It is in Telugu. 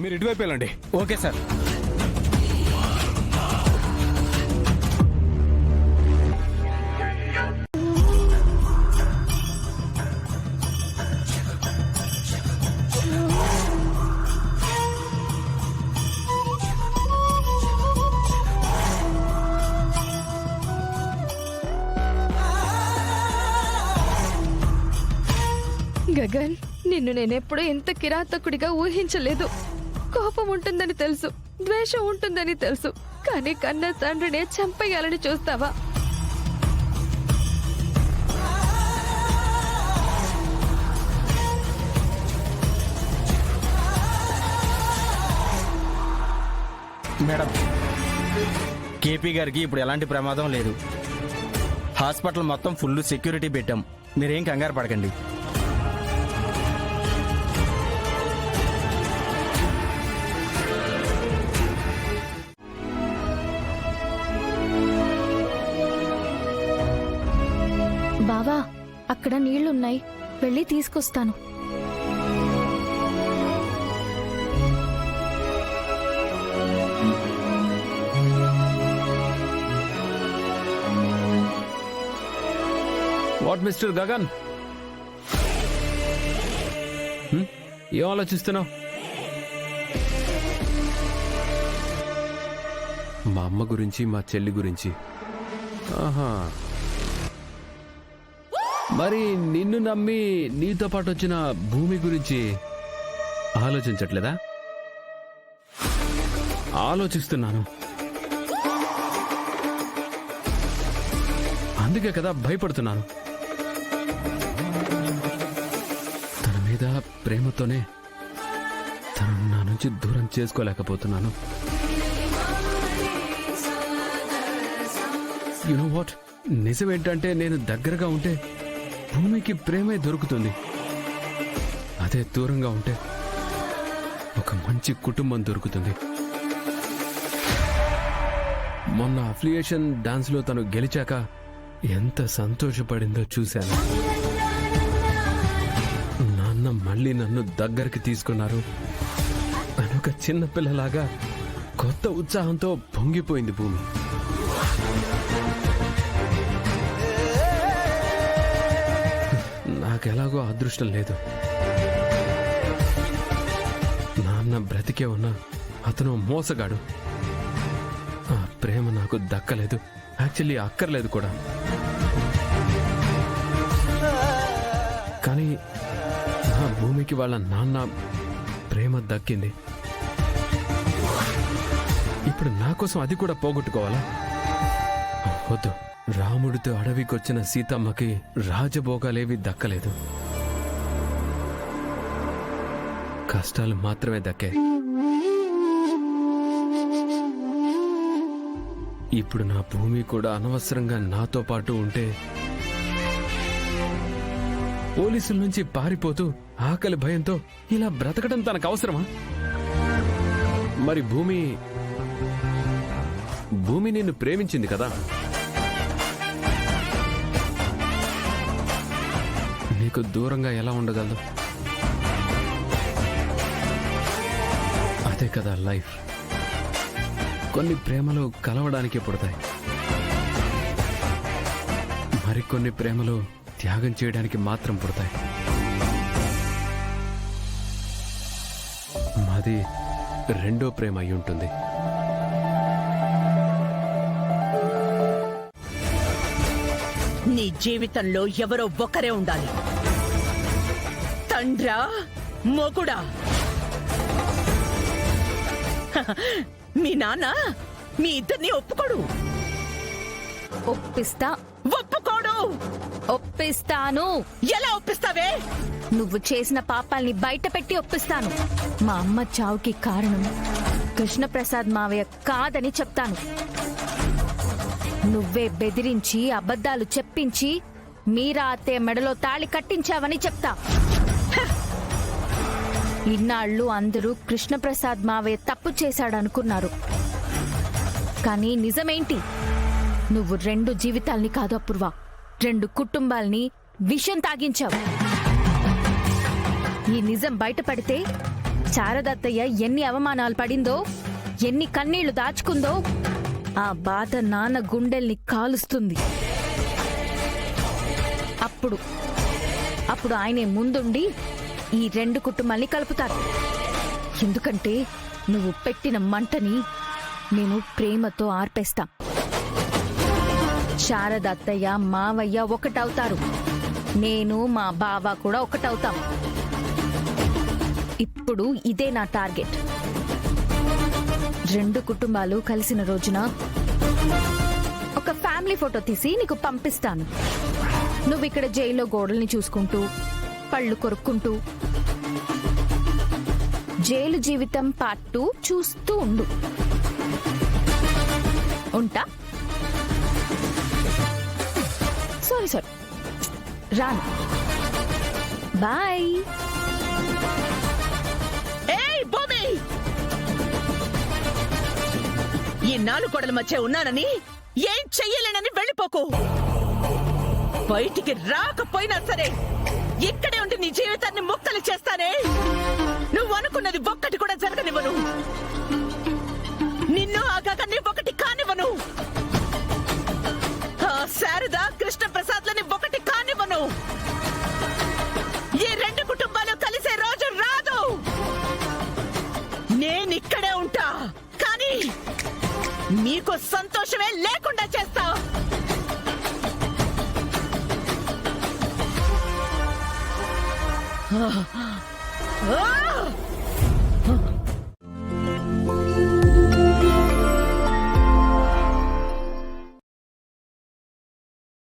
మీరు ఇటువైపు వెళ్ళండి. Okay sir. గగన్, నిన్ను నేనెప్పుడు ఇంత కిరాతకుడిగా ఊహించలేదు. కోపం ఉంటుందని తెలుసు, ద్వేషం ఉంటుందని తెలుసు, కానీ కన్న తండ్రినే చంపేయాలని చూస్తావా? మేడం, కేపీ గారికి ఇప్పుడు ఎలాంటి ప్రమాదం లేదు. హాస్పిటల్ మొత్తం ఫుల్ సెక్యూరిటీ పెట్టాం. మీరేం కంగారు పడకండి. బావా, అక్కడ నీళ్లున్నాయి, వెళ్ళి తీసుకొస్తాను. వాట్ మిస్టర్ గగన్, ఏం ఆలోచిస్తున్నావు? మా అమ్మ గురించి, మా చెల్లి గురించి. ఆహా, మరి నిన్ను నమ్మి నీతో పాటు వచ్చిన భూమి గురించి ఆలోచించట్లేదా? ఆలోచిస్తున్నాను. అందుకే కదా భయపడుతున్నాను. తన మీద ప్రేమతోనే తను నా నుంచి దూరం చేసుకోలేకపోతున్నాను. యు నో వాట్, నిజమేంటంటే నేను దగ్గరగా ఉంటే భూమికి ప్రేమే దొరుకుతుంది. అదే దూరంగా ఉంటే ఒక మంచి కుటుంబం దొరుకుతుంది. మొన్న అఫిలియేషన్ డాన్స్ లో తను గెలిచాక ఎంత సంతోషపడిందో చూశాను. నాన్న మళ్ళీ నన్ను దగ్గరికి తీసుకున్నారు అని ఒక చిన్న పిల్లలాగా కొత్త ఉత్సాహంతో పొంగిపోయింది భూమి. నాకెలాగో అదృష్టం లేదు. నాన్న బ్రతికే ఉన్నా అతను మోసగాడు. ఆ ప్రేమ నాకు దక్కలేదు, యాక్చువల్లీ అక్కర్లేదు కూడా. కానీ నా భూమికి వాళ్ళ నాన్న ప్రేమ దక్కింది. ఇప్పుడు నా కోసం అది కూడా పోగొట్టుకోవాలా? వద్దు. రాముడితో అడవికొచ్చిన సీతమ్మకి రాజభోగాలేవి దక్కలేదు, కష్టాలు మాత్రమే దక్కాయి. ఇప్పుడు నా భూమి కూడా అనవసరంగా నాతో పాటు ఉంటే పోలీసుల నుంచి పారిపోతూ ఆకలి భయంతో ఇలా బ్రతకడం తనకు అవసరమా? మరి భూమి నిన్ను ప్రేమించింది కదా. నీకు దూరంగా ఎలా ఉండగలదు? అదే కదా లైఫ్. కొన్ని ప్రేమలు కలవడానికి పుడతాయి, మరికొన్ని ప్రేమలు త్యాగం చేయడానికి మాత్రం పుడతాయి. మాది రెండో ప్రేమ అయి ఉంటుంది. నీ జీవితంలో ఎవరో ఒకరే ఉండాలి. తండ్రా, మొగుడా? మీ నాన్న మీ ఇద్దరిని ఒప్పుకోడు. ఒప్పుకోడు. ఒప్పిస్తాను. ఎలా ఒప్పిస్తావే? నువ్వు చేసిన పాపాల్ని బయట పెట్టి ఒప్పిస్తాను. మా అమ్మ చావుకి కారణం కృష్ణప్రసాద్ మావయ్య కాదని చెప్తాను. నువ్వే బెదిరించి అబద్ధాలు చెప్పించి మీరా అత్తయ్య మెడలో తాళి కట్టించావని చెప్తా. ఇన్నాళ్ళు అందరూ కృష్ణప్రసాద్ మావయ్య తప్పు చేశాడనుకున్నారు, కానీ నిజమేంటి? నువ్వు 2 జీవితాల్ని కాదు అపూర్వ, 2 కుటుంబాల్ని విషం తాగించావు. ఈ నిజం బయటపడితే శారదత్తయ్య ఎన్ని అవమానాలు పడిందో, ఎన్ని కన్నీళ్లు దాచుకుందో, ఆ బాధ నాన్న గుండెల్ని కాలుస్తుంది. అప్పుడు ఆయనే ముందుండి ఈ రెండు కుటుంబాల్ని కలుపుతారు. ఎందుకంటే నువ్వు పెట్టిన మంటని నేను ప్రేమతో ఆర్పేస్తా. శారదత్తయ్య మావయ్య ఒకటవుతారు, నేను మా బావ కూడా ఒకటవుతాం. ఇప్పుడు ఇదే నా టార్గెట్. రెండు కుటుంబాలు కలిసిన రోజున ఒక ఫ్యామిలీ ఫోటో తీసి నీకు పంపిస్తాను. నువ్వు ఇక్కడ జైల్లో గోడల్ని చూసుకుంటూ, పళ్ళు కొరుక్కుంటూ, జైలు జీవితం పార్ట్ 2 చూస్తూ ఉండు. ఉంటా. సారీ రాను. బాయ్. ఏయ్ భూమి, ఈ 4 గోడల మధ్య ఉన్నానని ఏం చెయ్యలేనని వెళ్ళిపోకు. బయటికి రాకపోయినా సరే ఇక్కడే ఉండి నీ జీవితాన్ని ముక్కలు చేస్తానే. నువ్వు అనుకున్నది ఒక్కటి కూడా జరగనివ్వను. నిన్ను ఆ గగన్ని ఒకటి కానివ్వను. ఆ శారద కృష్ణ ప్రసాద్లని ఒకటి కానివ్వను. ఈ రెండు కుటుంబాలు కలిసే రోజు రాదు. నేనిక్కడే ఉంటా, కానీ మీకు సంతోషమే లేకుండా చేస్తా. Ah!